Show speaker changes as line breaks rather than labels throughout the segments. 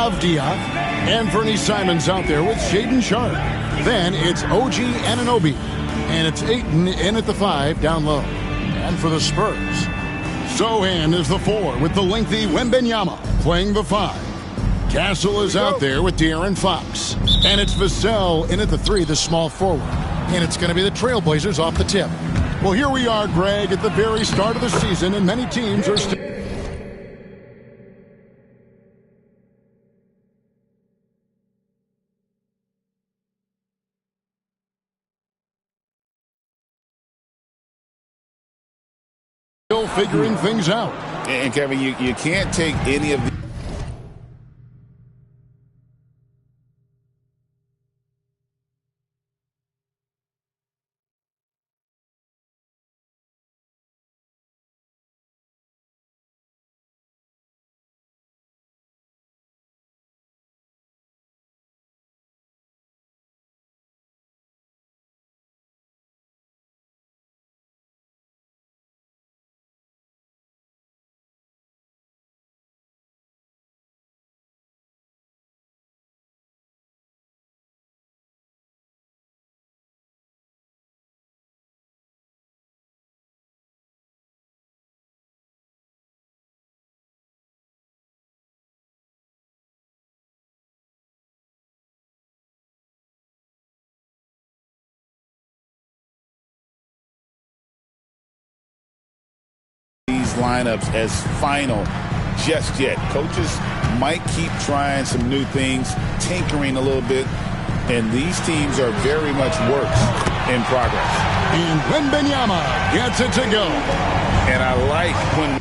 Avdia. And Fernie Simons out there with Shaden Sharp. Then it's OG Anunoby. And it's Ayton in at the 5 down low. And for the Spurs, Sochan is the 4 with the lengthy Wembanyama playing the 5. Castle is out there with De'Aaron Fox. And it's Vassell in at the 3, the small forward. And it's going to be the Trailblazers off the tip. Well, here we are, Greg, at the very start of the season, and many teams are still figuring things out.
And Kevin, you can't take any of the lineups as final just yet. Coaches might keep trying some new things, tinkering a little bit, and these teams are very much works in progress.
And Wembanyama gets it to go.
And I like when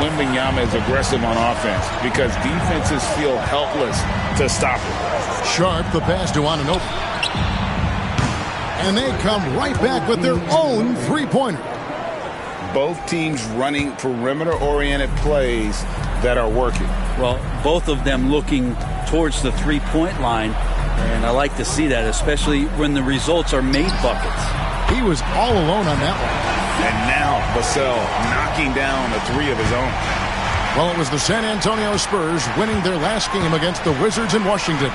Wembanyama is aggressive on offense because defenses feel helpless to stop him.
Sharp, the pass to Anunoby. And they come right back with their own three-pointer.
Both teams running perimeter-oriented plays that are working.
Well, both of them looking towards the three-point line, and I like to see that, especially when the results are made buckets.
He was all alone on that one.
And now Vassell knocking down a 3 of his own.
Well, it was the San Antonio Spurs winning their last game against the Wizards in Washington.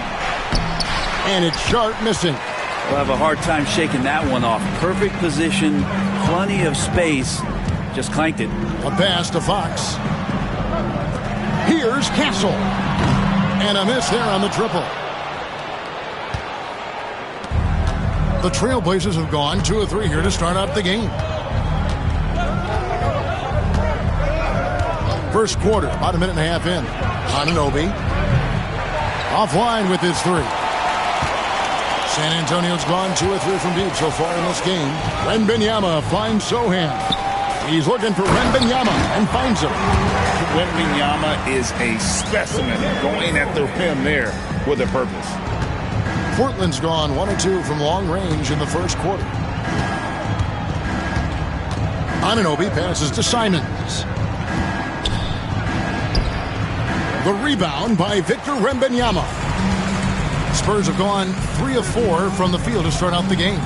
And it's Sharp missing.
We'll have a hard time shaking that one off. Perfect position, plenty of space. Just clanked it.
A pass to Fox. Here's Castle. And a miss there on the triple. The Trailblazers have gone 2 of 3 here to start out the game. First quarter, about a minute and a half in. Anunoby offline with his 3. San Antonio's gone 2 of 3 from deep so far in this game. Wembanyama finds Sochan. He's looking for Wembanyama and finds him.
Wembanyama is a specimen going at the rim there with a purpose.
Portland's gone 1 of 2 from long range in the first quarter. Anunoby passes to Simons. The rebound by Victor Wembanyama. Spurs have gone 3 of 4 from the field to start out the game.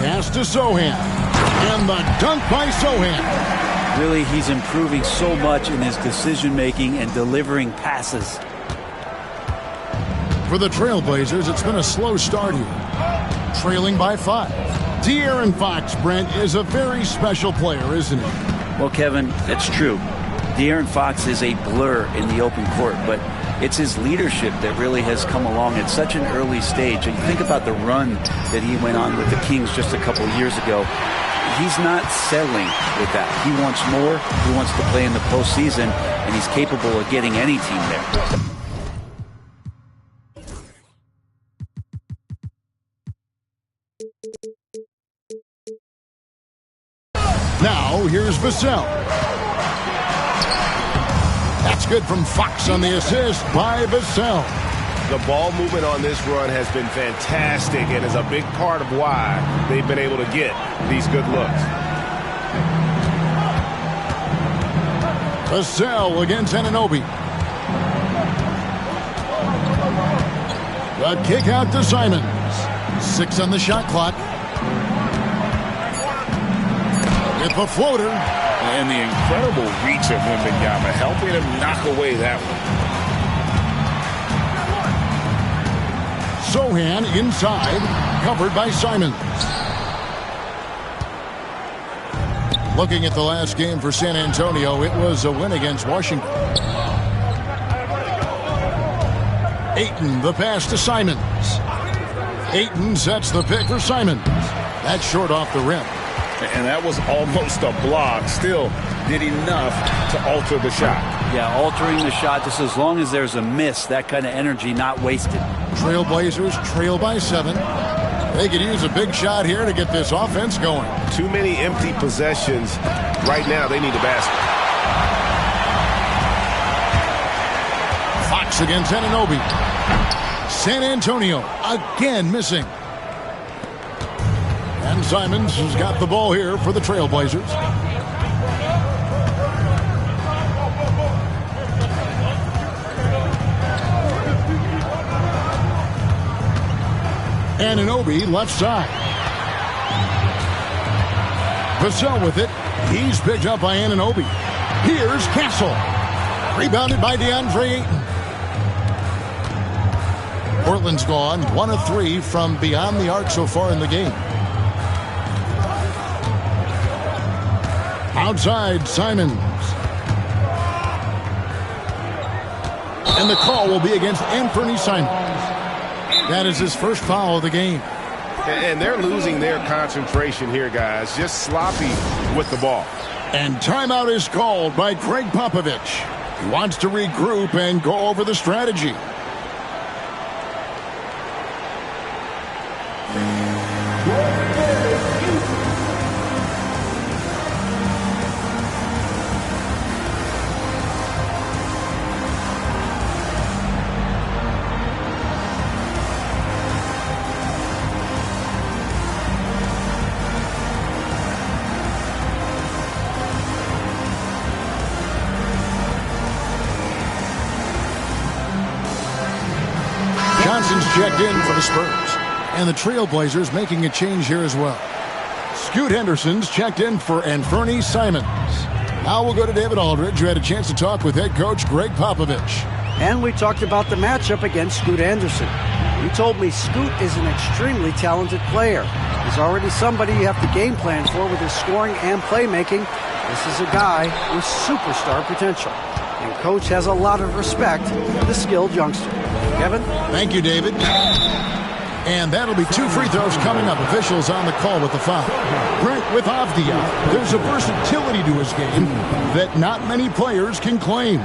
Pass to Sochan. And the dunk by Sochan.
Really, he's improving so much in his decision-making and delivering passes.
For the Trailblazers, it's been a slow start here. Trailing by 5. De'Aaron Fox, Brent, is a very special player, isn't he?
Well, Kevin, it's true. De'Aaron Fox is a blur in the open court, but it's his leadership that really has come along at such an early stage. And you think about the run that he went on with the Kings just a couple years ago. He's not settling with that. He wants more. He wants to play in the postseason, and he's capable of getting any team there.
Now, here's Vassell. That's good from Fox on the assist by Vassell.
The ball movement on this run has been fantastic and is a big part of why they've been able to get these good looks.
Vassell against Anunoby. The kick out to Simons. 6 on the shot clock. With the floater.
And the incredible reach of Wembanyama, helping him knock away that one.
Sochan inside, covered by Simons. Looking at the last game for San Antonio, it was a win against Washington. Ayton, the pass to Simons. Ayton sets the pick for Simons. That's short off the rim.
And that was almost a block. Still did enough to alter the shot.
Yeah, altering the shot just as long as there's a miss. That kind of energy not wasted.
Trailblazers trail by 7. They could use a big shot here to get this offense going.
Too many empty possessions. Right now, they need a basket.
Fox against Anunoby. San Antonio again missing. And Simons has got the ball here for the Trailblazers. Anunoby left side. Vassell with it. He's picked up by Anunoby. Here's Castle. Rebounded by DeAndre Ayton. Portland's gone 1 of 3 from beyond the arc so far in the game. Outside, Simons. And the call will be against Anthony Simons. That is his first foul of the game.
And they're losing their concentration here, guys. Just sloppy with the ball.
And timeout is called by Greg Popovich. He wants to regroup and go over the strategy. Johnson's checked in for the Spurs. And the Trailblazers making a change here as well. Scoot Henderson's checked in for Anthony Simons. Now we'll go to David Aldridge, who had a chance to talk with head coach Greg Popovich.
And we talked about the matchup against Scoot Henderson. He told me Scoot is an extremely talented player. He's already somebody you have to game plan for with his scoring and playmaking. This is a guy with superstar potential. And coach has a lot of respect for the skilled youngster. Kevin?
Thank you, David. And that'll be 2 free throws coming up. Officials on the call with the foul. Brent, with Avdija, there's a versatility to his game that not many players can claim.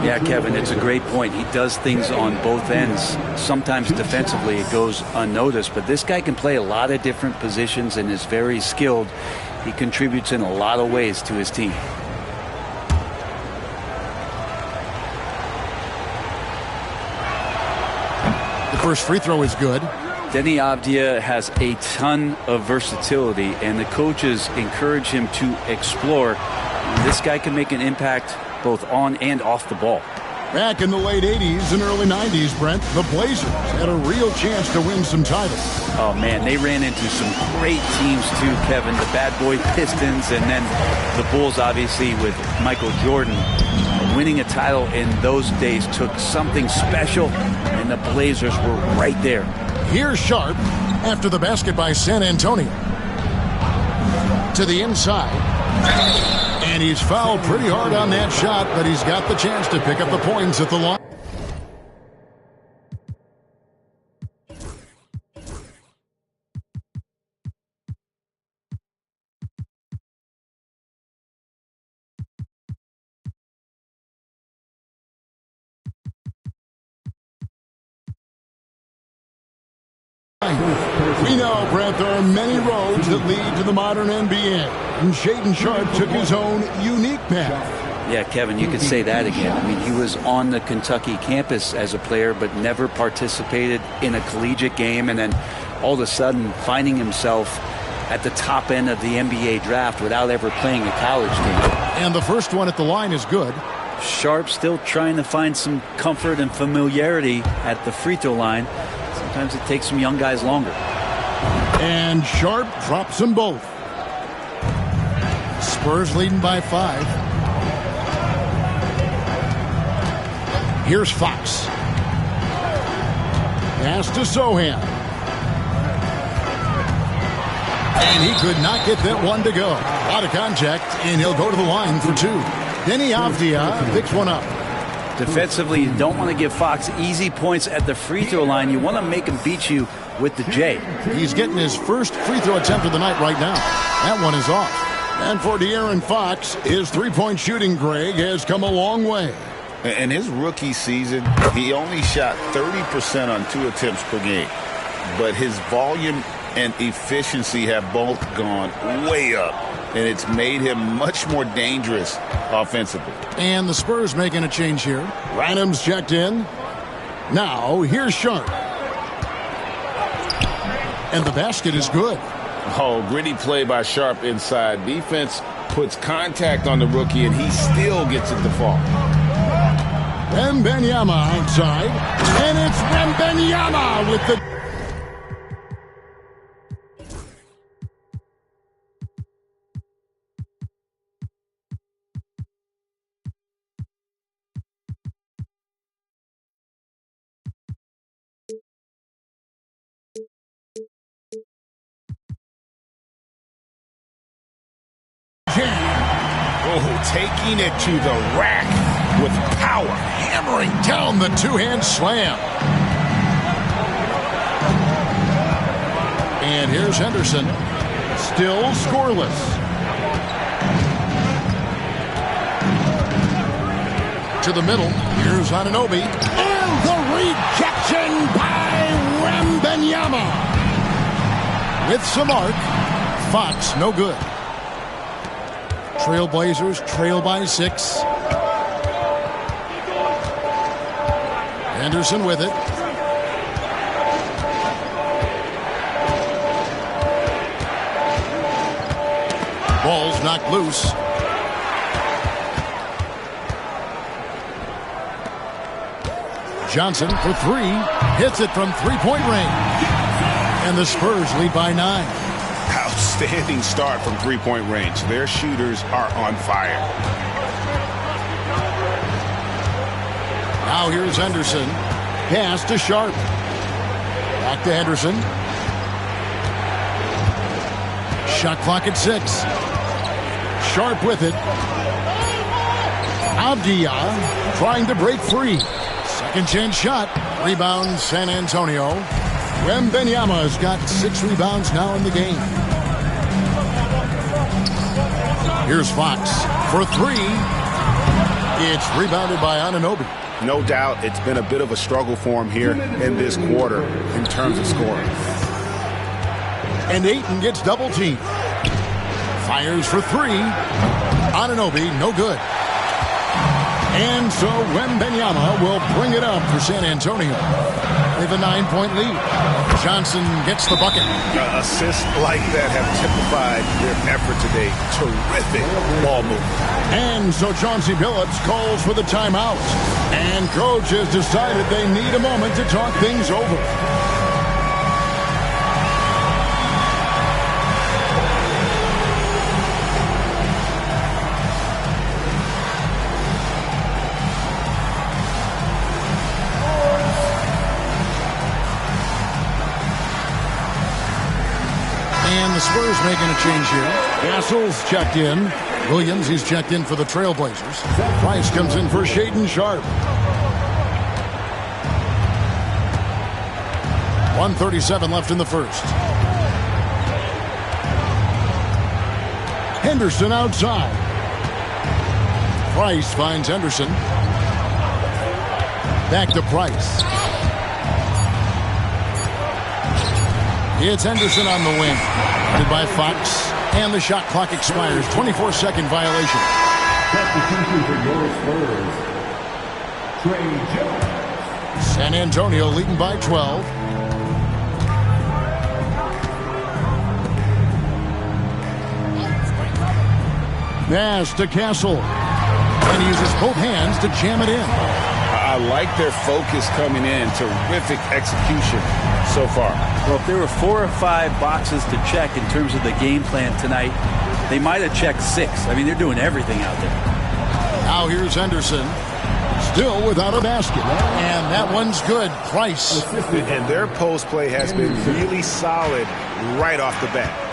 Yeah, Kevin, it's a great point. He does things on both ends. Sometimes defensively it goes unnoticed, but this guy can play a lot of different positions and is very skilled. He contributes in a lot of ways to his team.
The first free throw is good.
Deni Avdija has a ton of versatility, and the coaches encourage him to explore. This guy can make an impact both on and off the ball.
Back in the late 80s and early 90s, Brent, the Blazers had a real chance to win some titles.
Oh, man, they ran into some great teams, too, Kevin. The Bad Boy Pistons, and then the Bulls, obviously, with Michael Jordan. Winning a title in those days took something special, and the Blazers were right there.
Here's Sharp after the basket by San Antonio. To the inside. And he's fouled pretty hard on that shot, but he's got the chance to pick up the points at the line. We know, Brent, there are many roads that lead to the modern NBA, and Shaedon Sharpe took his own unique path.
Yeah, Kevin, you could say that again. I mean, he was on the Kentucky campus as a player, but never participated in a collegiate game, and then all of a sudden finding himself at the top end of the NBA draft without ever playing a college game.
And the first one at the line is good.
Sharpe still trying to find some comfort and familiarity at the free throw line. sometimes it takes some young guys longer.
And Sharp drops them both. Spurs leading by 5. Here's Fox. Pass to Sohan. And he could not get that one to go. Out of contact, and he'll go to the line for 2. Denny Avdia picks one up.
Defensively, you don't want to give Fox easy points at the free throw line. You want to make him beat you with the J.
He's getting his first free throw attempt of the night right now. That one is off. And for De'Aaron Fox, his three-point shooting, Greg, has come a long way.
In his rookie season, he only shot 30% on 2 attempts per game. But his volume and efficiency have both gone way up, and it's made him much more dangerous offensively.
And the Spurs making a change here. Random's checked in. Now, here's Sharp. And the basket is good.
Oh, gritty play by Sharp inside. Defense puts contact on the rookie, and he still gets it to fall.
Wembanyama outside. And it's Wembanyama with the...
Oh, taking it to the rack with power.
Hammering down the two-hand slam. And here's Henderson. Still scoreless. To the middle. Here's Anunoby. And the rejection by Wembanyama. With some arc. Fox, no good. Trailblazers trail by 6. Anderson with it. Ball's knocked loose. Johnson for 3. Hits it from three-point range. And the Spurs lead by 9.
Outstanding start from three-point range. Their shooters are on fire.
Now here's Henderson. Pass to Sharp. Back to Henderson. Shot clock at 6. Sharp with it. Avdia trying to break free. Second chance shot. Rebound San Antonio. Wembanyama's got 6 rebounds now in the game. Here's Fox for 3. It's rebounded by Anunoby.
No doubt it's been a bit of a struggle for him here in this quarter in terms of scoring.
And Ayton gets double teamed. Fires for 3. Anunoby, no good. And so Wembanyama will bring it up for San Antonio. They have a 9-point lead. Johnson gets the bucket.
Assists like that have typified their effort today. Terrific ball movement.
And so Chauncey Billups calls for the timeout. And coach has decided they need a moment to talk things over. And the Spurs making a change here. Castle's checked in. Williams, he's checked in for the Trailblazers. Price comes in for Shaedon Sharp. 1:37 left in the first. Henderson outside. Price finds Henderson. Back to Price. It's Henderson on the wing. Guarded by Fox. And the shot clock expires. 24-second violation. San Antonio leading by 12. Pass to Castle. And he uses both hands to jam it in.
I like their focus coming in. Terrific execution so far.
Well, if there were 4 or 5 boxes to check in terms of the game plan tonight, they might have checked 6. I mean, they're doing everything out there.
Now here's Henderson. Still without a basket. And that one's good. Price.
And their post play has been really solid right off the bat.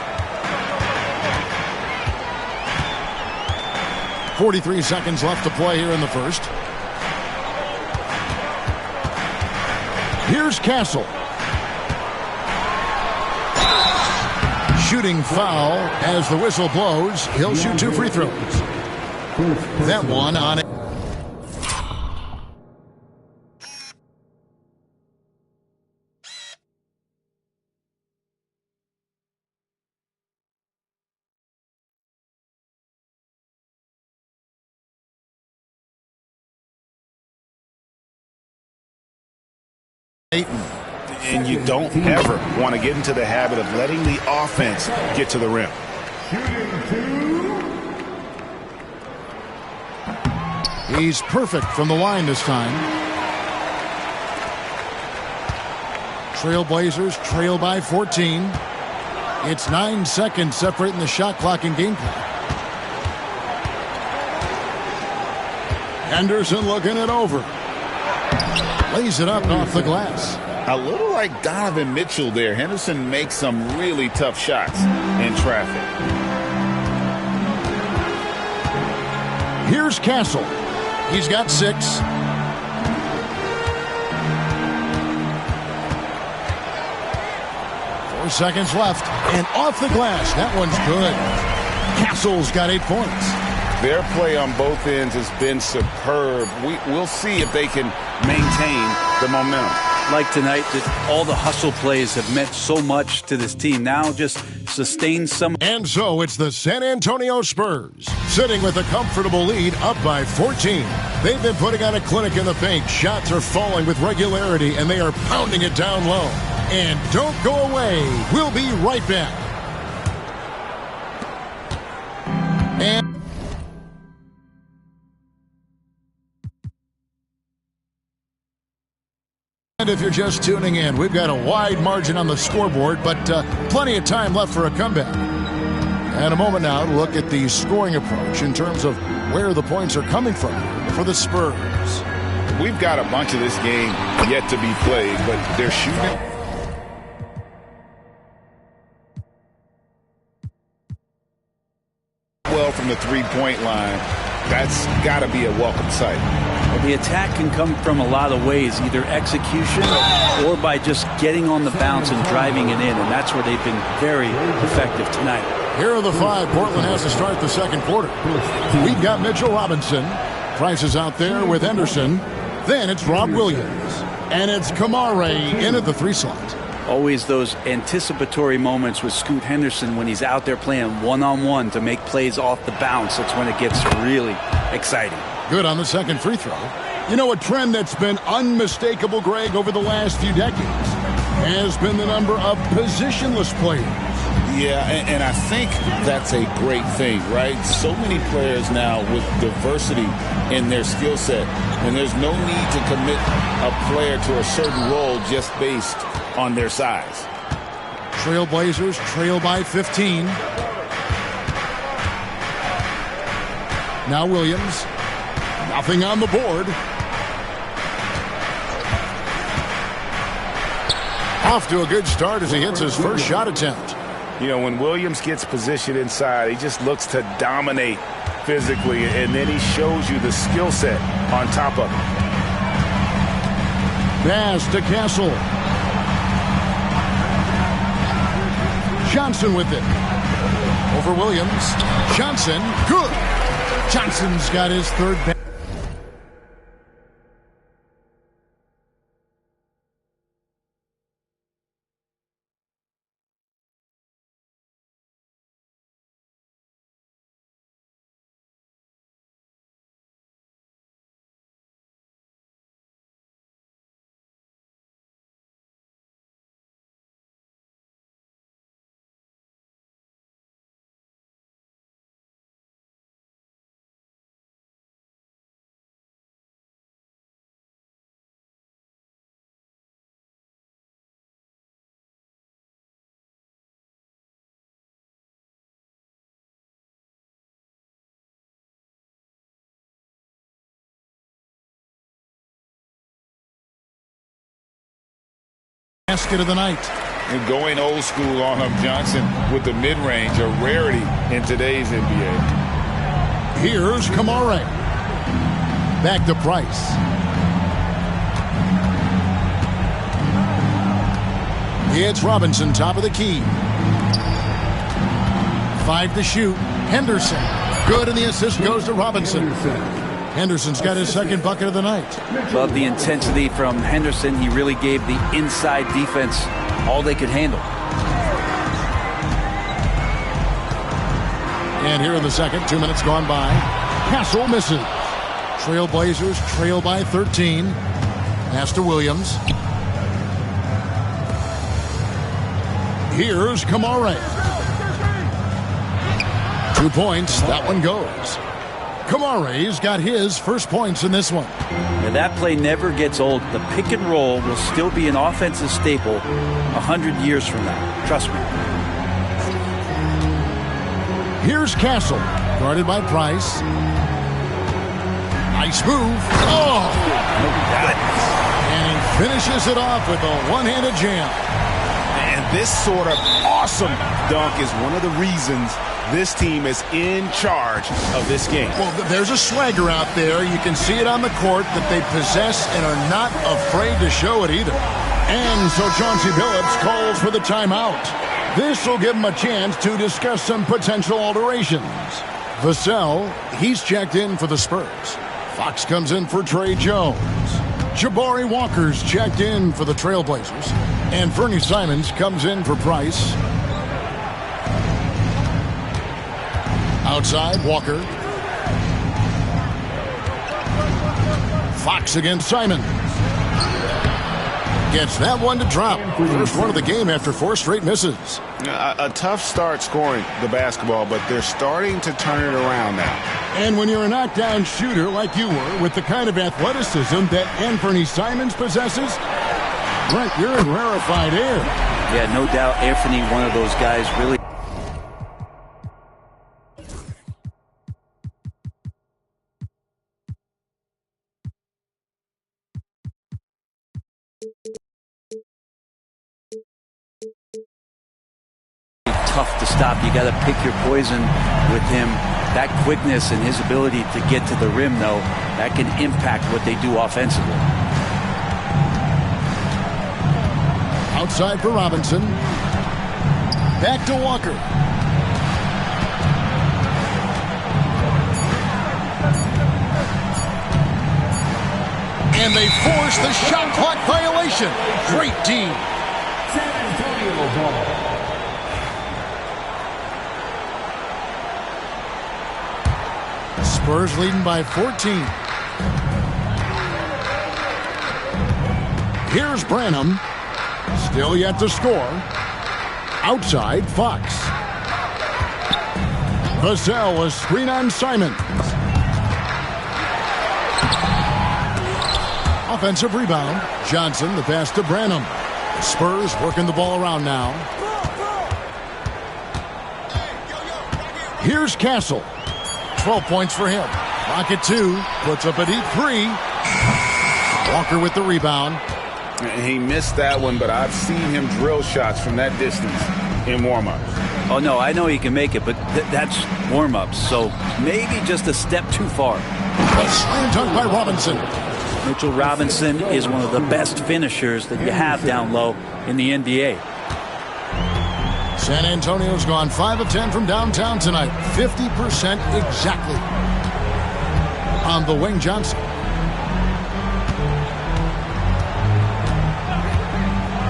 43 seconds left to play here in the first. Here's Castle. Shooting foul as the whistle blows. He'll shoot 2 free throws. That one on it.
And you don't ever want to get into the habit of letting the offense get to the rim.
He's perfect from the line this time. Trailblazers trail by 14. It's 9 seconds separating the shot clock and game clock. Henderson looking it over. Lays it up and off the glass.
A little like Donovan Mitchell there. Henderson makes some really tough shots in traffic.
Here's Castle. He's got 6. Four seconds left. And off the glass. That one's good. Castle's got 8 points.
Their play on both ends has been superb. We'll see if they can maintain the momentum.
Like tonight, that all the hustle plays have meant so much to this team. Now just sustain some.
And so it's the San Antonio Spurs sitting with a comfortable lead up by 14. They've been putting on a clinic in the paint. Shots are falling with regularity, and they are pounding it down low. And don't go away. We'll be right back. And if you're just tuning in, we've got a wide margin on the scoreboard, but plenty of time left for a comeback. And a moment now to look at the scoring approach in terms of where the points are coming from for the Spurs.
We've got a bunch of this game yet to be played, but they're shooting well from the three-point line. That's got to be a welcome sight.
Well, the attack can come from a lot of ways, either execution or by just getting on the bounce and driving it in, and that's where they've been very effective tonight.
Here are the 5 Portland has to start the second quarter. We've got Mitchell Robinson. Price is out there with Henderson. Then it's Rob Williams. And it's Kamare in at the 3 slot.
Always those anticipatory moments with Scoot Henderson when he's out there playing one-on-one to make plays off the bounce. That's when it gets really exciting.
Good on the second free throw. You know, a trend that's been unmistakable, Greg, over the last few decades has been the number of positionless players.
Yeah, and I think that's a great thing, right? So many players now with diversity in their skill set, and there's no need to commit a player to a certain role just based on their size.
Trailblazers trail by 15. Now Williams. Nothing on the board. Off to a good start as he hits his first shot attempt.
You know, when Williams gets positioned inside, he just looks to dominate physically, and then he shows you the skill set on top of it.
Pass to Castle. Johnson with it. Over Williams. Johnson, good. Johnson's got his third basket of the night.
And going old school on him, Johnson, with the mid-range, a rarity in today's NBA.
Here's Kamare. Back to Price. It's Robinson, top of the key. 5 to shoot. Henderson. Good, and the assist goes to Robinson. Henderson's got his second bucket of the night.
Love the intensity from Henderson. He really gave the inside defense all they could handle.
And here in the second, 2 minutes gone by. Castle misses. Trailblazers trail by 13. Pass to Williams. Here's Kamare. 2 points. That one goes. Kamare's got his first points in this one.
Now that play never gets old. The pick and roll will still be an offensive staple 100 years from now. Trust me.
Here's Castle, guarded by Price. Nice move. Oh! And he finishes it off with a one-handed jam.
And this sort of awesome dunk is one of the reasons this team is in charge of this game.
Well, there's a swagger out there. You can see it on the court that they possess and are not afraid to show it either. And so Chauncey Billups calls for the timeout. This will give him a chance to discuss some potential alterations. Vassell, he's checked in for the Spurs. Fox comes in for Trey Jones. Jabari Walker's checked in for the Trailblazers. And Fernie Simons comes in for Price. Outside, Walker. Fox against Simons. Gets that one to drop. First one of the game after 4 straight misses.
A tough start scoring the basketball, but they're starting to turn it around now.
And when you're a knockdown shooter like you were, with the kind of athleticism that Anthony Simons possesses, Brent, you're in rarefied air.
Yeah, no doubt Anthony, one of those guys really. Tough to stop. You got to pick your poison with him. That quickness and his ability to get to the rim, though, that can impact what they do offensively.
Outside for Robinson. Back to Walker. And they force the shot clock violation. Great D.
San Antonio ball.
Spurs leading by 14. Here's Branham. Still yet to score. Outside, Fox. Vassell, a screen on Simons. Offensive rebound. Johnson, the pass to Branham. Spurs working the ball around now. Here's Castle. 12 points for him. Rocket 2 puts up a deep 3. Walker with the rebound.
He missed that one, but I've seen him drill shots from that distance in warm-ups.
Oh, no, I know he can make it, but that's warm-ups, so maybe just a step too far.
A slam dunk by Robinson.
Mitchell Robinson is one of the best finishers that you have down low in the NBA.
San Antonio's gone 5 of 10 from downtown tonight. 50% exactly on the wing. Johnson.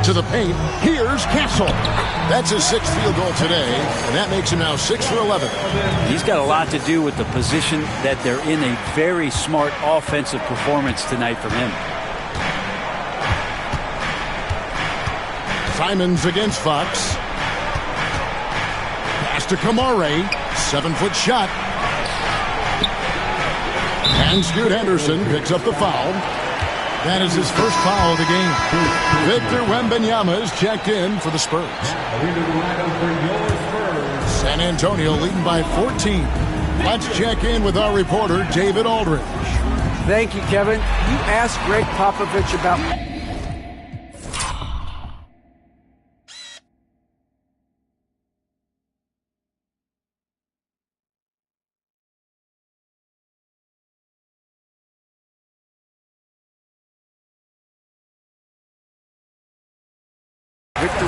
To the paint. Here's Castle. That's his 6th field goal today, and that makes him now 6 for 11.
He's got a lot to do with the position that they're in. A very smart offensive performance tonight from him.
Simons against Fox. To Kamare, 7-foot shot. And Scoot Henderson picks up the foul. That is his first foul of the game. Victor Wembanyama is checked in for the Spurs. San Antonio leading by 14. Let's check in with our reporter, David Aldridge.
Thank you, Kevin. You asked Greg Popovich about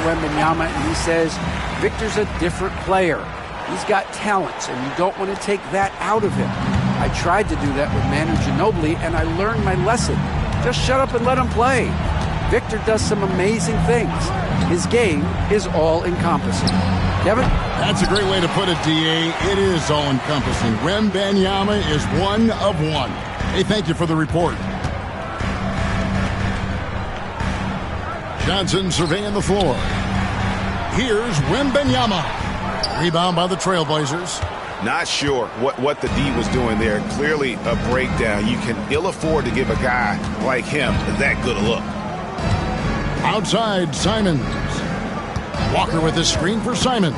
Wembanyama, and he says, Victor's a different player. He's got talents, and you don't want to take that out of him. I tried to do that with Manu Ginobili, and I learned my lesson. Just shut up and let him play. Victor does some amazing things. His game is all-encompassing. Kevin?
That's a great way to put it, D.A. It is all-encompassing. Wembanyama is one of one. Hey, thank you for the report. Johnson surveying the floor. Here's Wembanyama. Rebound by the Trailblazers.
Not sure what the D was doing there. Clearly a breakdown. You can ill afford to give a guy like him that good a look.
Outside, Simons. Walker with his screen for Simons.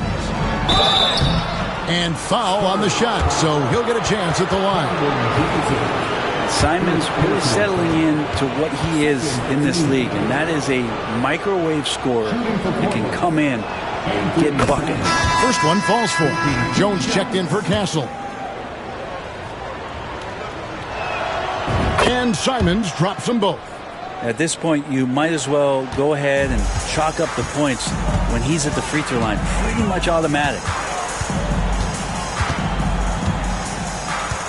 And foul on the shot, so he'll get a chance at the line.
Simons really settling in to what he is in this league, and that is a microwave scorer that can come in and get buckets.
First one falls for him. Jones checked in for Castle. And Simons drops them both.
At this point, you might as well go ahead and chalk up the points when he's at the free throw line. Pretty much automatic.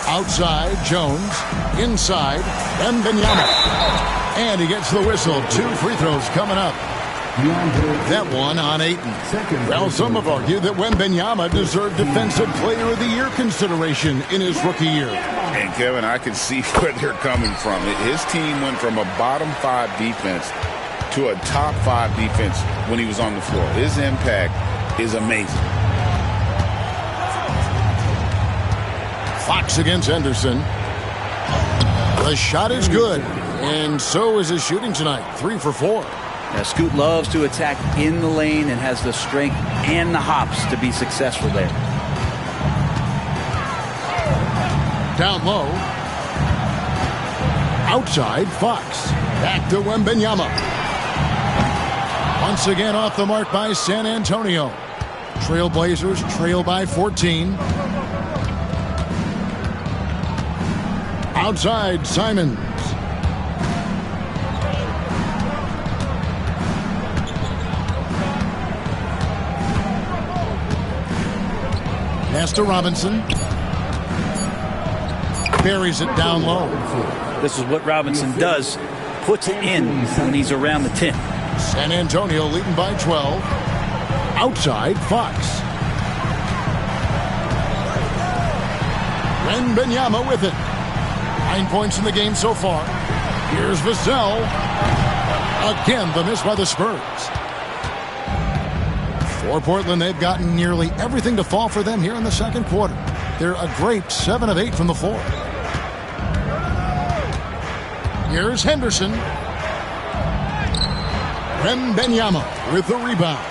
Outside, Jones. Inside, Wembanyama. And he gets the whistle. 2 free throws coming up. That one on Ayton. Well, some have argued that Wembanyama deserved Defensive Player of the Year consideration in his rookie year.
And, Kevin, I can see where they're coming from. His team went from a bottom 5 defense to a top 5 defense when he was on the floor. His impact is amazing.
Fox against Henderson. The shot is good, and so is his shooting tonight. 3 for 4.
Now, Scoot loves to attack in the lane and has the strength and the hops to be successful there.
Down low. Outside, Fox. Back to Wembanyama. Once again off the mark by San Antonio. Trailblazers trail by 14. Outside, Simons. Pass to Robinson. Buries it down low.
This is what Robinson does. Puts it in when he's around the 10.
San Antonio leading by 12. Outside, Fox. Wembanyama with it. 9 points in the game so far. Here's Vassell. Again, the miss by the Spurs. For Portland, they've gotten nearly everything to fall for them here in the second quarter. They're a great 7 of 8 from the floor. Here's Henderson. Wembanyama with the rebound.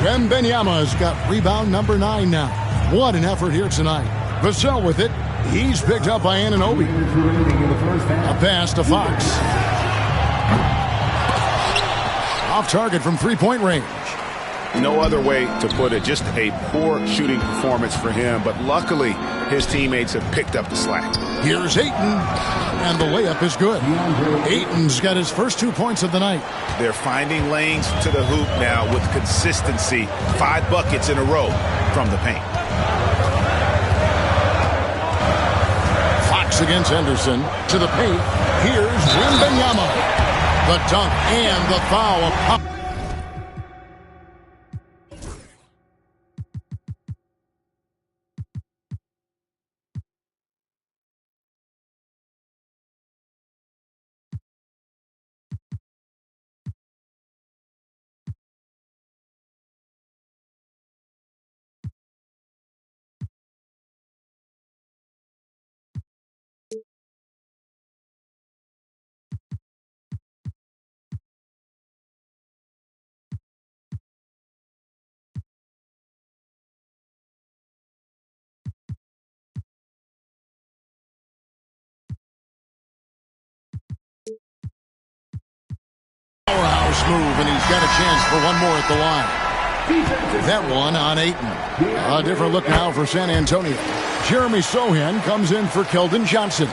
Wembanyama's got rebound number 9 now. What an effort here tonight. Vassell with it. He's picked up by Anunoby. A pass to Fox. Off target from three-point range.
No other way to put it. Just a poor shooting performance for him. But luckily, his teammates have picked up the slack.
Here's Ayton. And the layup is good. Ayton's got his first 2 points of the night.
They're finding lanes to the hoop now with consistency. 5 buckets in a row from the paint.
Fox against Henderson to the paint. Here's Wembanyama. The dunk and the foul. Powerhouse move, and he's got a chance for one more at the line. That one on Ayton. A different look now for San Antonio. Jeremy Sohan comes in for Keldon Johnson.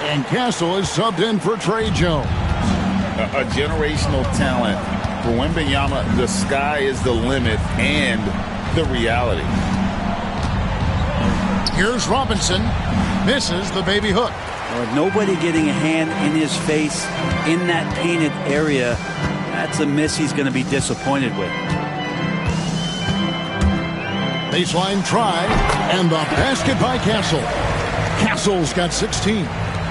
And Castle is subbed in for Trey Jones.
A generational talent
For Wembanyama, the sky is the limit and the reality.
Here's Robinson. Misses the baby hook.
Well, nobody getting a hand in his face in that painted area. That's a miss he's going to be disappointed with.
Baseline try, and the basket by Castle. Castle's got 16.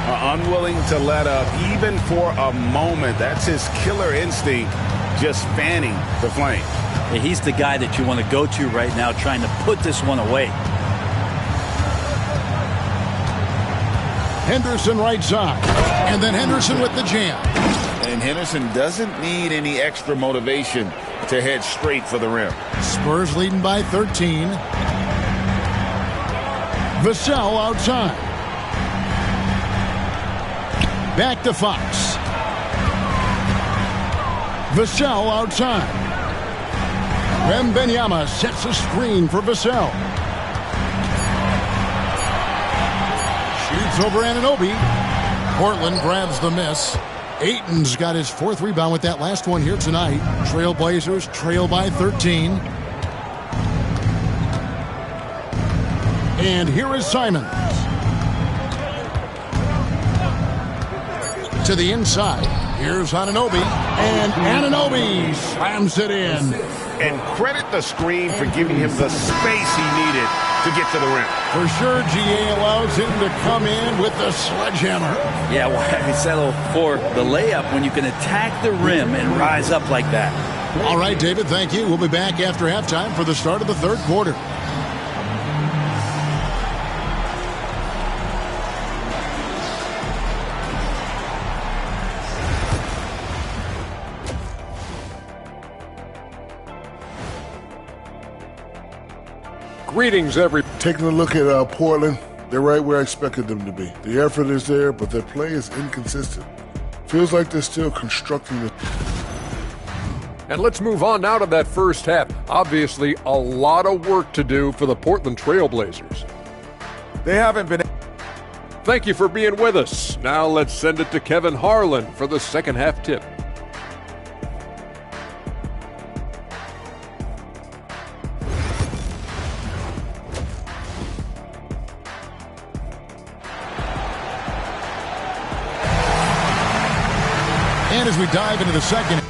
Unwilling to let up even for a moment. That's his killer instinct, just fanning the flame.
Yeah, he's the guy that you want to go to right now, trying to put this one away.
Henderson right side, and then Henderson with the jam.
And Henderson doesn't need any extra motivation to head straight for the rim.
Spurs leading by 13. Vassell outside. Back to Fox. Vassell outside. Wembanyama sets a screen for Vassell. Shoots over Anunoby. Portland grabs the miss. Ayton's got his 4th rebound with that last one here tonight. Trailblazers trail by 13. And here is Simons. To the inside. Here's Anunoby. And Anunoby slams it in.
And credit the screen for giving him the space he needed to get to the rim.
For sure, GA allows him to come in with the sledgehammer.
Yeah, why settle for the layup when you can attack the rim and rise up like that?
All right, David, thank you. We'll be back after halftime for the start of the 3rd quarter.
Greetings,
Taking a look at Portland, they're right where I expected them to be. The effort is there, but their play is inconsistent. Feels like they're still constructing the...
And let's move on now to that first half. Obviously, a lot of work to do for the Portland Trailblazers.
They haven't been...
Thank you for being with us. Now let's send it to Kevin Harlan for the second half tip.
And as we dive into the second.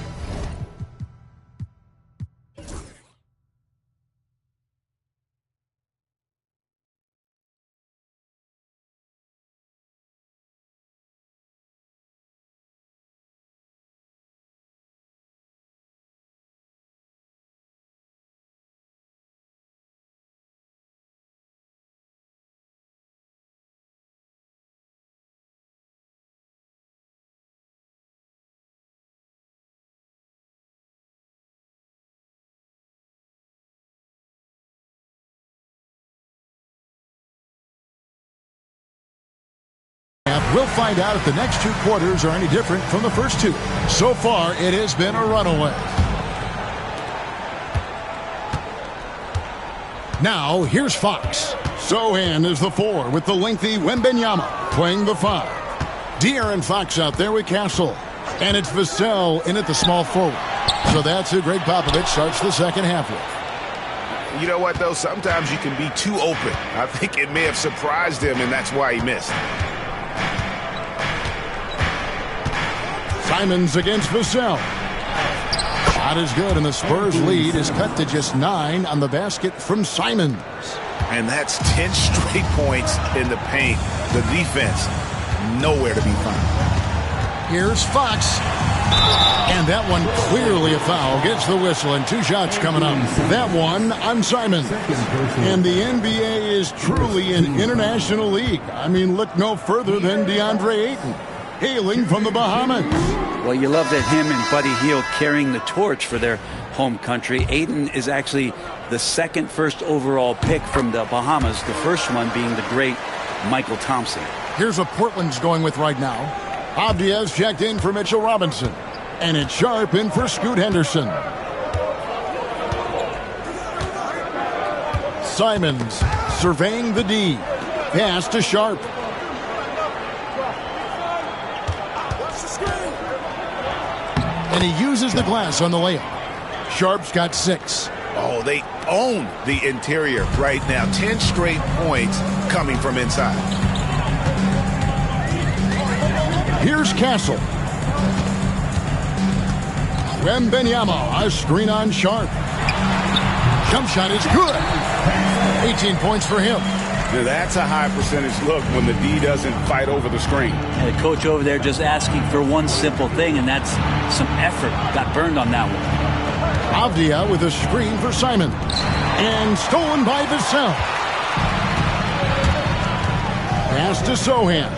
We'll find out if the next 2 quarters are any different from the first 2. So far, it has been a runaway. Now, here's Fox. Sohan is the 4 with the lengthy Wembanyama playing the 5. De'Aaron Fox out there with Castle. And it's Vassell in at the small forward. So that's who Greg Popovich starts the second half with.
You know what, though? Sometimes you can be too open. I think it may have surprised him, and that's why he missed.
Simons against Vassell. Shot is good, and the Spurs lead is cut to just 9 on the basket from Simons.
And that's 10 straight points in the paint. The defense, nowhere to be found.
Here's Fox. And that one clearly a foul. Gets the whistle, and 2 shots coming up. That one on Simons. And the NBA is truly an international league. I mean, look no further than DeAndre Ayton, hailing from the Bahamas.
Well, you love that him and Buddy Hield carrying the torch for their home country. Ayton is actually the 2nd first overall pick from the Bahamas, the first one being the great Michael Thompson.
Here's what Portland's going with right now. Abdias checked in for Mitchell Robinson. And it's Sharp in for Scoot Henderson. Simons surveying the D. Pass to Sharp. And he uses the glass on the layup. Sharp's got 6.
Oh, they own the interior right now. 10 straight points coming from inside.
Here's Castle. Wembanyama, a screen on Sharp. Jump shot is good. 18 points for him.
That's a high percentage look when the D doesn't fight over the screen.
And the coach over there just asking for one simple thing, and that's some effort. Got burned on that one.
Avdia with a screen for Simon. And stolen by Vassell. Pass to Sohan.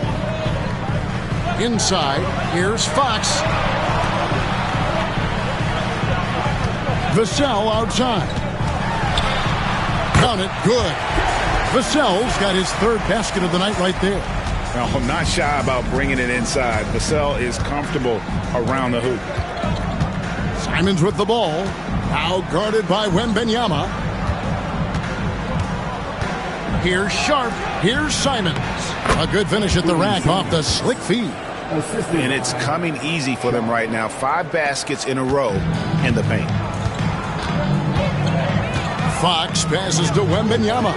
Inside, here's Fox. Vassell outside. Count it, good. Vassell's got his 3rd basket of the night right there.
Now, I'm not shy about bringing it inside. Vassell is comfortable around the hoop.
Simons with the ball. Now guarded by Wembanyama. Here's Sharp. Here's Simons. A good finish at the rack off the slick feed.
And it's coming easy for them right now. 5 baskets in a row in the paint.
Fox passes to Wembanyama.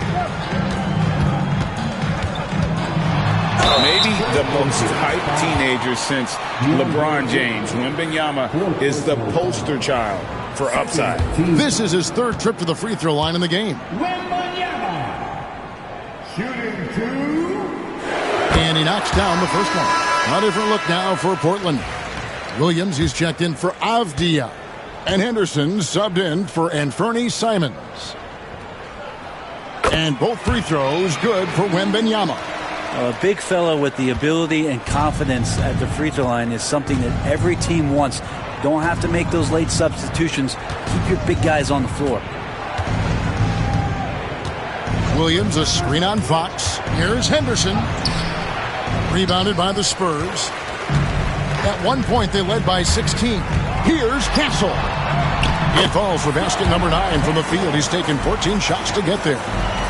Maybe the most hyped teenager since LeBron James. Wembanyama is the poster child for upside.
This is his 3rd trip to the free throw line in the game.
Wembanyama. Shooting 2.
And he knocks down the first one. A different look now for Portland. Williams, he's checked in for Avdia. And Henderson subbed in for Anfernee Simons. And both free throws good for Wembanyama.
A big fella with the ability and confidence at the free throw line is something that every team wants. Don't have to make those late substitutions. Keep your big guys on the floor.
Williams, a screen on Fox. Here's Henderson. Rebounded by the Spurs. At one point, they led by 16. Here's Castle. It falls for basket number 9 from the field. He's taken 14 shots to get there.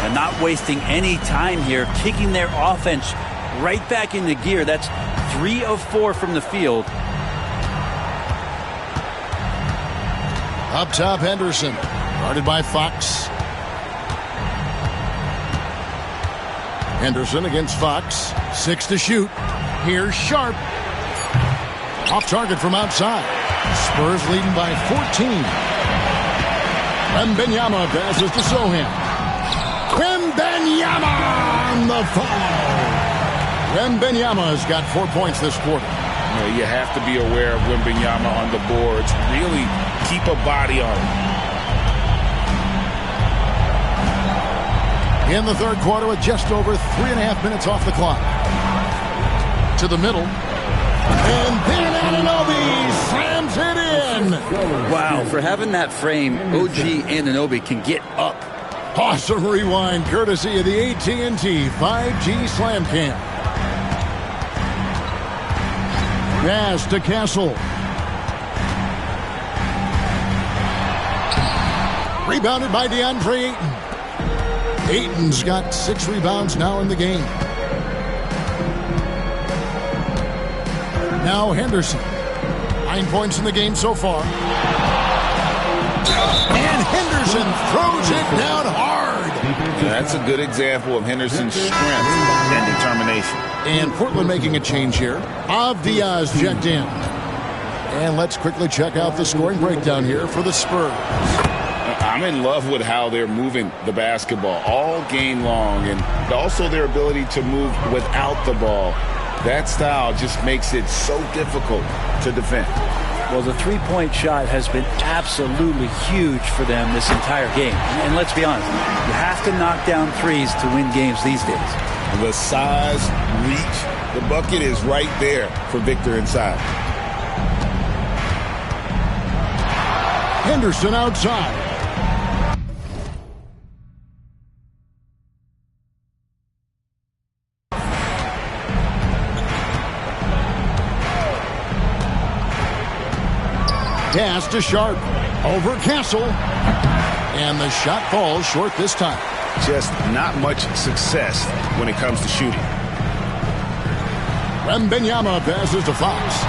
And not wasting any time here, kicking their offense right back into gear. That's 3 of 4 from the field.
Up top, Henderson. Guarded by Fox. Henderson against Fox. 6 to shoot. Here's Sharp. Off target from outside. Spurs leading by 14. Wembanyama passes to Sohan. Wembanyama on the foul. Wembanyama's got 4 points this quarter.
You have to be aware of Wembanyama on the boards. Really keep a body on him.
In the 3rd quarter with just over 3.5 minutes off the clock. To the middle. And then Anunoby slams it in.
Wow, for having that frame, OG Anunoby can get up.
Awesome rewind courtesy of the AT&T 5G Slam Cam. Pass to Castle. Rebounded by DeAndre Ayton. Ayton's got 6 rebounds now in the game. Now Henderson. 9 points in the game so far. And Henderson throws it down hard.
That's a good example of Henderson's strength and determination.
And Portland making a change here. Avdia's checked in. And let's quickly check out the scoring breakdown here for the Spurs.
I'm in love with how they're moving the basketball all game long, and also their ability to move without the ball. That style just makes it so difficult to defend.
Well, the three-point shot has been absolutely huge for them this entire game. And let's be honest, you have to knock down threes to win games these days.
The size, reach, the bucket is right there for Victor inside.
Henderson outside. Pass to Sharp. Over Castle. And the shot falls short this time.
Just not much success when it comes to shooting.
Wembanyama passes to Fox.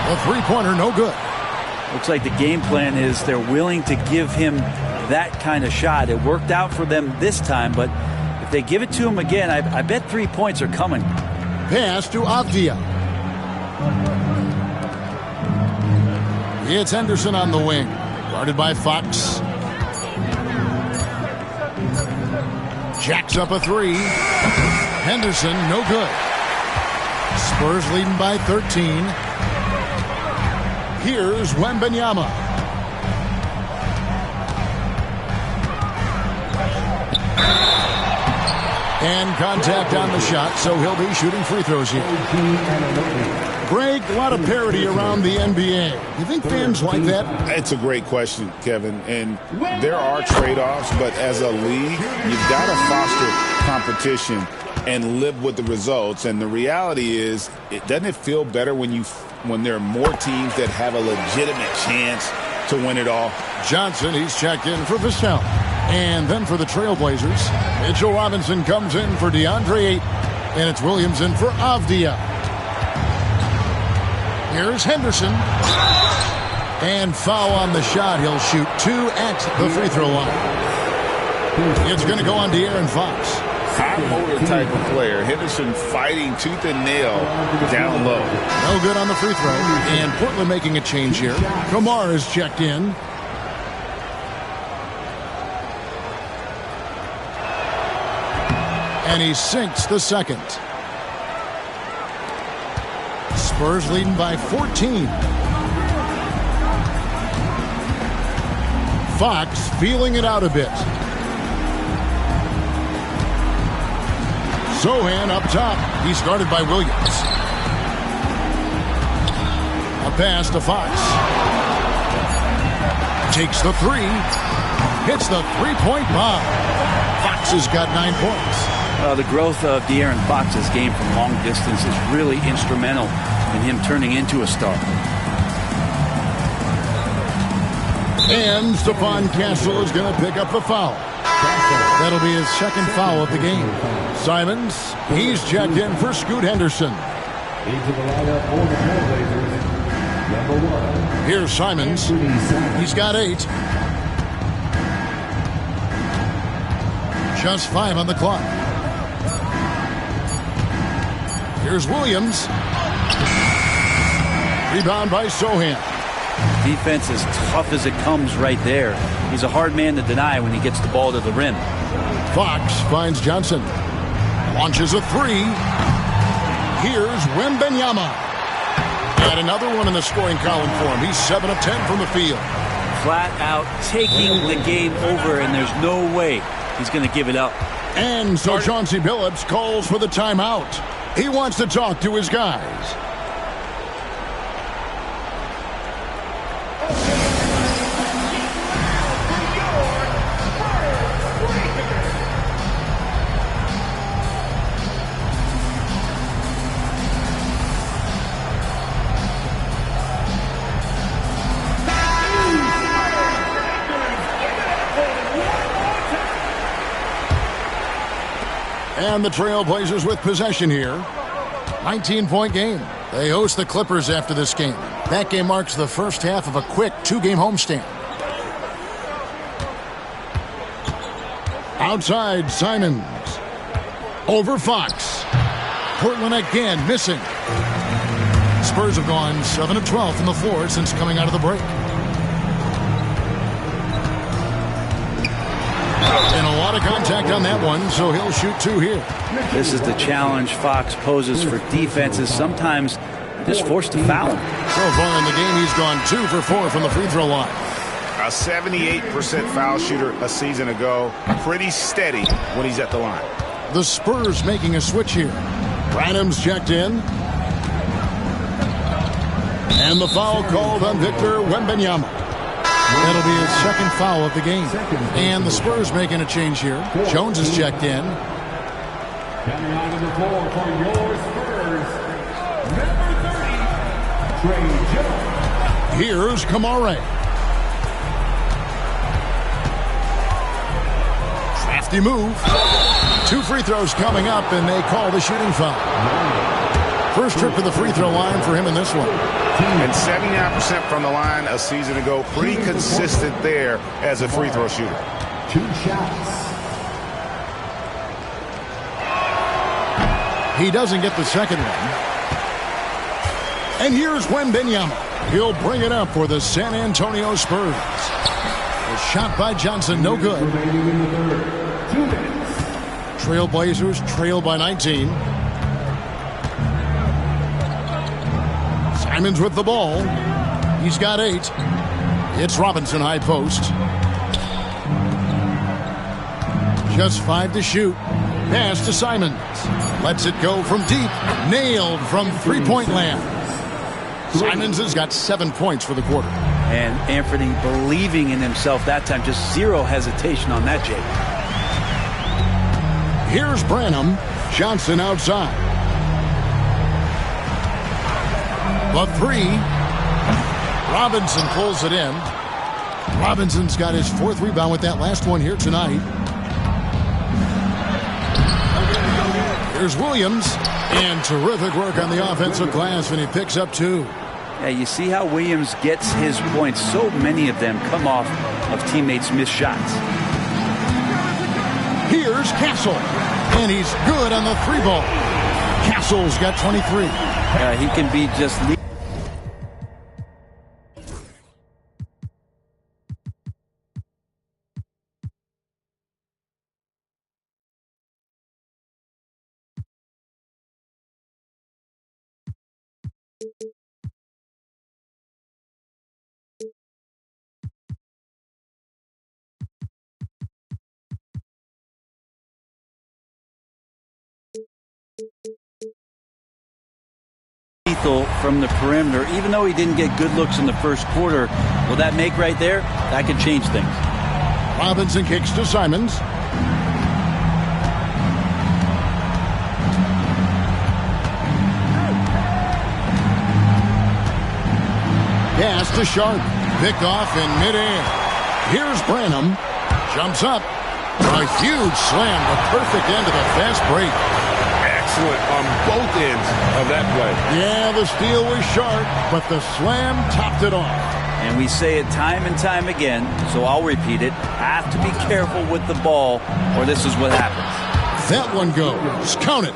The three-pointer no good.
Looks like the game plan is they're willing to give him that kind of shot. It worked out for them this time, but if they give it to him again, I bet 3 points are coming.
Pass to Avdia. It's Henderson on the wing. Guarded by Fox. Jacks up a three. Henderson, no good. Spurs leading by 13. Here's Wembanyama. And contact on the shot, so he'll be shooting free throws here. Greg, a lot of parity around the NBA. You think fans like that?
It's a great question, Kevin. And there are trade-offs, but as a league, you've got to foster competition and live with the results. And the reality is, doesn't it feel better when there are more teams that have a legitimate chance to win it all?
Johnson, he's checked in for Vassell. And then for the Trailblazers, Mitchell Robinson comes in for DeAndre Ayton. And it's Williams in for Avdia. Here's Henderson. And foul on the shot. He'll shoot 2 at the free throw line. It's going to go on De'Aaron Fox.
High motor type of player. Henderson fighting tooth and nail down low.
No good on the free throw. And Portland making a change here. Kamar is checked in. And he sinks the second. Spurs leading by 14. Fox feeling it out a bit. Sohan up top. He's guarded by Williams. A pass to Fox. Takes the three. Hits the three-point bomb. Fox has got 9 points.
The growth of De'Aaron Fox's game from long distance is really instrumental in him turning into a star.
And Stephon Castle is going to pick up the foul. That'll be his second foul of the game. Simons, he's checked in for Scoot Henderson.
Into the lineup for the Trailblazers, number 1.
Here's Simons. He's got 8. Just 5 on the clock. Here's Williams. Rebound by Sohan.
Defense is tough as it comes right there. He's a hard man to deny when he gets the ball to the rim.
Fox finds Johnson. Launches a three. Here's Wembanyama. And another one in the scoring column for him. He's 7 of 10 from the field.
Flat out taking the game over, and there's no way he's going to give it up.
And so Chauncey Billups calls for the timeout. He wants to talk to his guys. And the Trailblazers with possession here. 19-point game. They host the Clippers after this game. That game marks the first half of a quick 2-game homestand. Outside, Simons. Over Fox. Portland again missing. Spurs have gone 7 of 12 from the floor since coming out of the break. And a lot of contact on that one, so he'll shoot 2 here.
This is the challenge Fox poses for defenses. Sometimes just forced to foul him.
So far in the game, he's gone 2 for 4 from the free throw line.
A 78% foul shooter a season ago. Pretty steady when he's at the line.
The Spurs making a switch here. Branham's checked in. And the foul called on Victor Wembanyama. That'll be his second foul of the game. And the Spurs making a change here. Jones is checked in.
Coming onto the floor for your Spurs, number 30, Trey Jones.
Here's Kamara. Crafty move. 2 free throws coming up, and they call the shooting foul. First trip to the free throw line for him in this one.
And 79% from the line a season ago. Pretty consistent there as a free throw shooter.
2 shots.
He doesn't get the second one. And here's Wembanyama. He'll bring it up for the San Antonio Spurs. A shot by Johnson, no good.
Remaining in the third. 2 minutes.
Trailblazers trail by 19. Simons with the ball. He's got 8. It's Robinson high post. Just 5 to shoot. Pass to Simons. Lets it go from deep. Nailed from three-point land. Simons has got 7 points for the quarter.
And Anthony believing in himself that time. Just zero hesitation on that, Jake.
Here's Branham. Johnson outside. The 3. Robinson pulls it in. Robinson's got his 4th rebound with that last one here tonight. Here's Williams. And terrific work on the offensive glass, and he picks up 2.
Yeah, you see how Williams gets his points. So many of them come off of teammates' missed shots.
Here's Castle. And he's good on the 3-ball. Castle's got 23.
He can be just... lethal from the perimeter. Even though he didn't get good looks in the first quarter, will that make right there? That could change things.
Robinson kicks to Simons. Pass to Sharp. Picked off in midair. Here's Branham. Jumps up. A huge slam. The perfect end of a fast break.
Excellent on both ends of that play.
Yeah, the steal was sharp, but the slam topped it off.
And we say it time and time again, so I'll repeat it. Have to be careful with the ball, or this is what happens.
That one goes. Count it.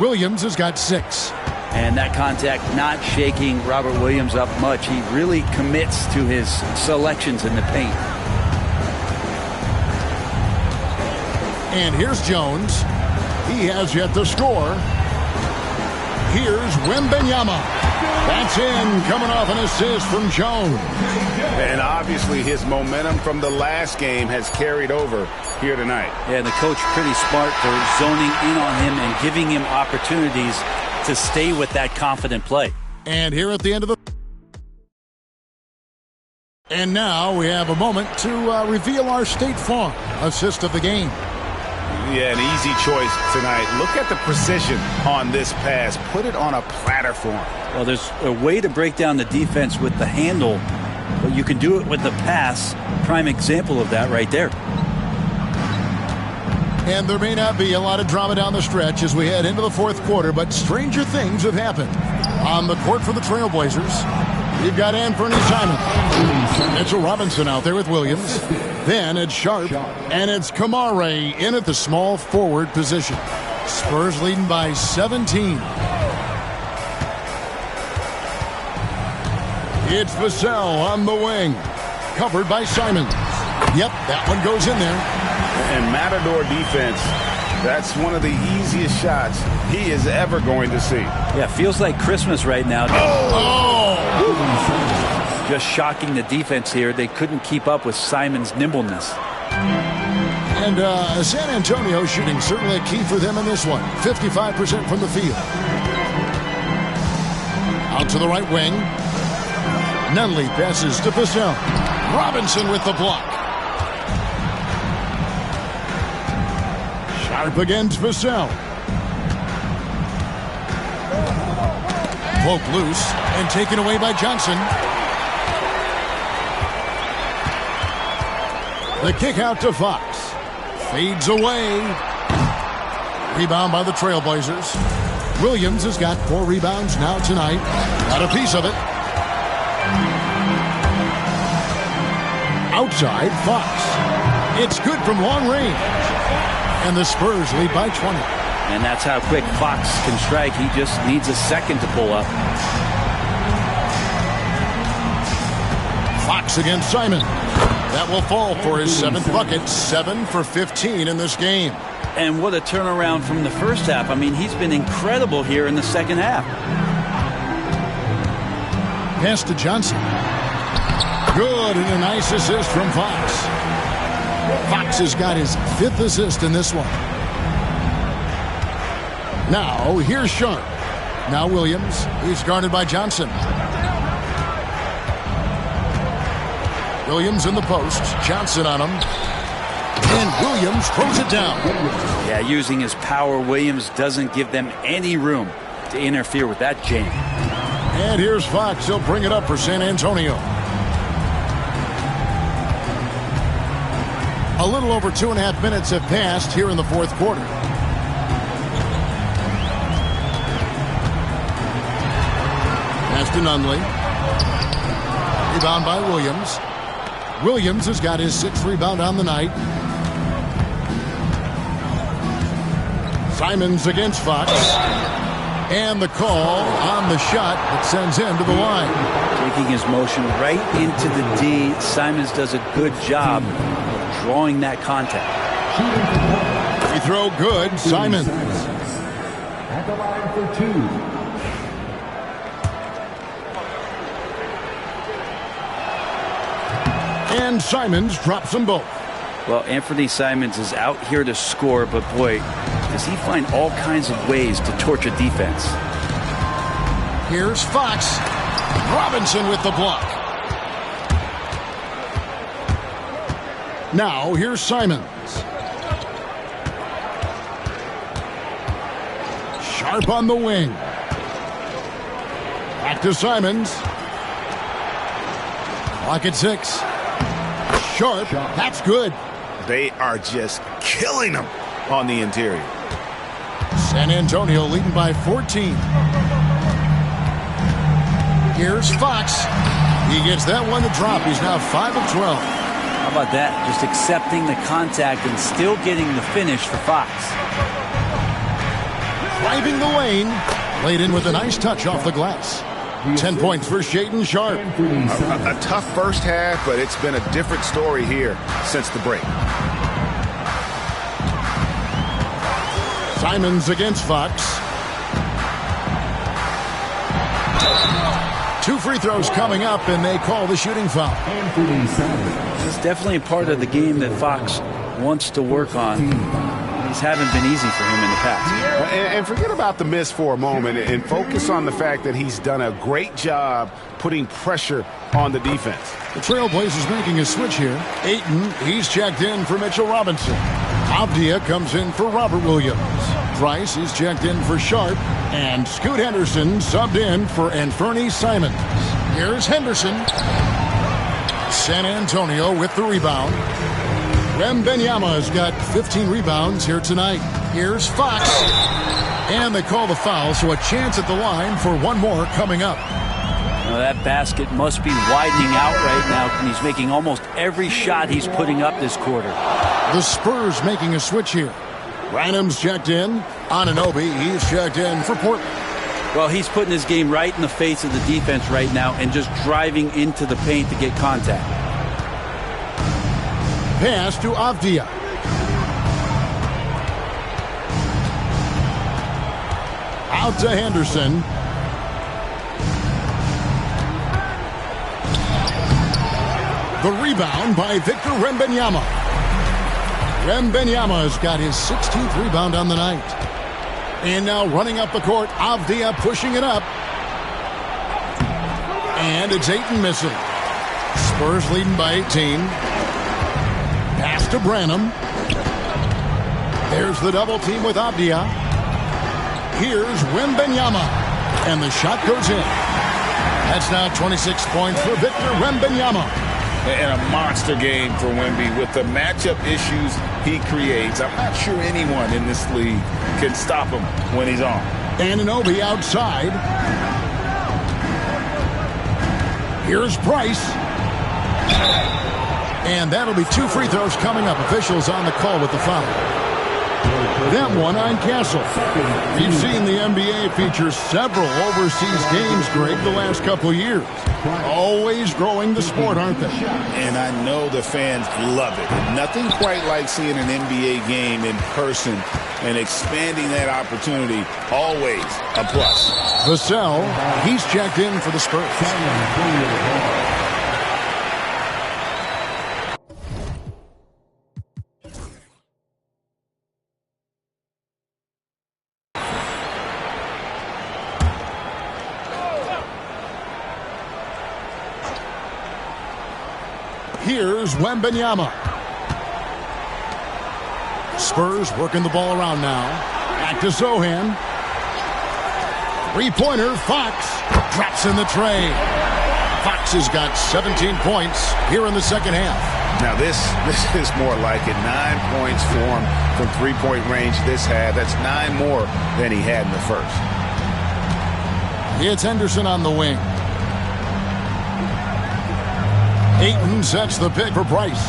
Williams has got 6.
And that contact not shaking Robert Williams up much. He really commits to his selections in the paint.
And here's Jones. He has yet to score. Here's Wembanyama. That's in, coming off an assist from Jones.
And obviously his momentum from the last game has carried over here tonight.
Yeah, and the coach pretty smart for zoning in on him and giving him opportunities to stay with that confident play.
And here at the end of the... And now we have a moment to reveal our State Farm assist of the game.
Yeah, an easy choice tonight. Look at the precision on this pass. Put it on a platter for him.
Well, there's a way to break down the defense with the handle, but you can do it with the pass. Prime example of that right there.
And there may not be a lot of drama down the stretch as we head into the 4th quarter, but stranger things have happened. On the court for the Trailblazers, we've got Anthony Simons. Mitchell Robinson out there with Williams. Then it's Sharp, and it's Kamare in at the small forward position. Spurs leading by 17. It's Vassell on the wing. Covered by Simons. Yep, that one goes in there.
And Matador defense, that's one of the easiest shots he is ever going to see.
Yeah, feels like Christmas right now.
Oh!
Just shocking the defense here. They couldn't keep up with Simons' nimbleness.
And San Antonio shooting certainly a key for them in this one. 55% from the field. Out to the right wing. Nunley passes to Vassell. Robinson with the block. Sharp against Vassell. Poke loose and taken away by Johnson. The kick out to Fox. Fades away. Rebound by the Trailblazers. Williams has got 4 rebounds now tonight. Got a piece of it. Outside, Fox. It's good from long range. And the Spurs lead by 20.
And that's how quick Fox can strike. He just needs a second to pull up.
Fox against Simon. That will fall for his 7th bucket. 7 for 15 in this game.
And what a turnaround from the first half. I mean, he's been incredible here in the second half.
Pass to Johnson. Good, and a nice assist from Fox. Fox has got his 5th assist in this one. Now, here's Sharp. Now Williams. He's guarded by Johnson. Williams in the post. Johnson on him. And Williams throws it down.
Yeah, using his power, Williams doesn't give them any room to interfere with that jam.
And here's Fox. He'll bring it up for San Antonio. A little over 2.5 minutes have passed here in the fourth quarter. Pass to Nunley. Rebound by Williams. Williams has got his 6th rebound on the night. Simons against Fox. And the call on the shot that sends him to the line.
Taking his motion right into the D. Simons does a good job of drawing that contact.
Free throw good. Simons.
At the line for 2.
And Simons drops them both.
Well, Anthony Simons is out here to score, but boy, does he find all kinds of ways to torch a defense.
Here's Fox. Robinson with the block. Now, here's Simons. Sharp on the wing. Back to Simons. Clock at 6. Sharp. That's good.
They are just killing them on the interior.
San Antonio leading by 14. Here's Fox. He gets that one to drop. He's now 5 of 12.
How about that? Just accepting the contact and still getting the finish for Fox.
Driving the lane. Laid in with a nice touch off the glass. 10 points for Shaedon Sharpe.
A tough first half, but it's been a different story here since the break.
Simons against Fox. 2 free throws coming up, and they call the shooting foul.
It's definitely a part of the game that Fox wants to work on. These haven't been easy for him in the past.
And forget about the miss for a moment and focus on the fact that he's done a great job putting pressure on the defense.
The Trailblazers making a switch here. Ayton, he's checked in for Mitchell Robinson. Avdia comes in for Robert Williams. Price is checked in for Sharpe. And Scoot Henderson subbed in for Anthony Simons. Here's Henderson. San Antonio with the rebound. Wembanyama's got 15 rebounds here tonight. Here's Fox. And they call the foul, so a chance at the line for one more coming up.
Now that basket must be widening out right now, and he's making almost every shot he's putting up this quarter.
The Spurs making a switch here. Branham's checked in. Anunoby, he's checked in for Portland.
Well, he's putting his game right in the face of the defense right now and just driving into the paint to get contact.
Pass to Avdia. Out to Henderson. The rebound by Victor Wembanyama. Wembanyama's got his 16th rebound on the night. And now running up the court, Avdia pushing it up. And it's Ayton missing. Spurs leading by 18. Pass to Branham. There's the double team with Avdia. Here's Wembanyama. And the shot goes in. That's now 26 points for Victor Wembanyama.
And a monster game for Wemby with the matchup issues he creates. I'm not sure anyone in this league can stop him when he's on.
Anunoby outside. Here's Price. And that'll be 2 free throws coming up. Officials on the call with the foul. That one on Castle. We've seen the NBA feature several overseas games, Greg, the last couple of years. Always growing the sport, aren't they?
And I know the fans love it. Nothing quite like seeing an NBA game in person and expanding that opportunity. Always a plus.
Vassell, he's checked in for the Spurs. Here's Wembanyama. Spurs working the ball around now. Back to Zohan. Three-pointer, Fox. Drops in the tray. Fox has got 17 points here in the second half.
Now this is more like it. 9 points for him from three-point range this half. That's 9 more than he had in the first.
It's Henderson on the wing. Ayton sets the pick for Price.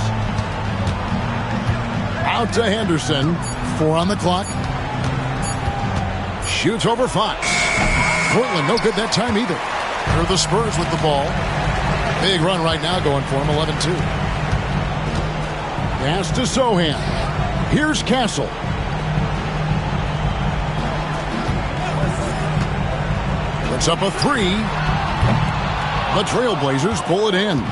Out to Henderson. 4 on the clock. Shoots over Fox. Portland no good that time either. They're the Spurs with the ball. Big run right now going for him. 11-2. Pass to Zohan. Here's Castle. Puts up a 3. The Trailblazers pull it in.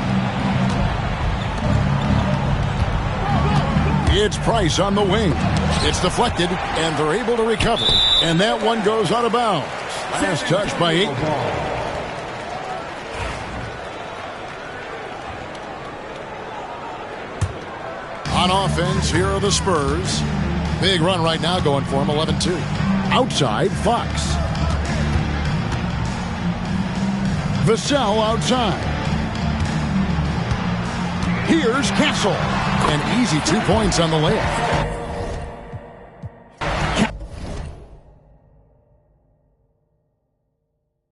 It's Price on the wing. It's deflected, and they're able to recover. And that one goes out of bounds. Last touch by Ayton. On offense, here are the Spurs. Big run right now going for him, 11-2. Outside, Fox. Vassell outside. Here's Castle. An easy 2 points on the layup.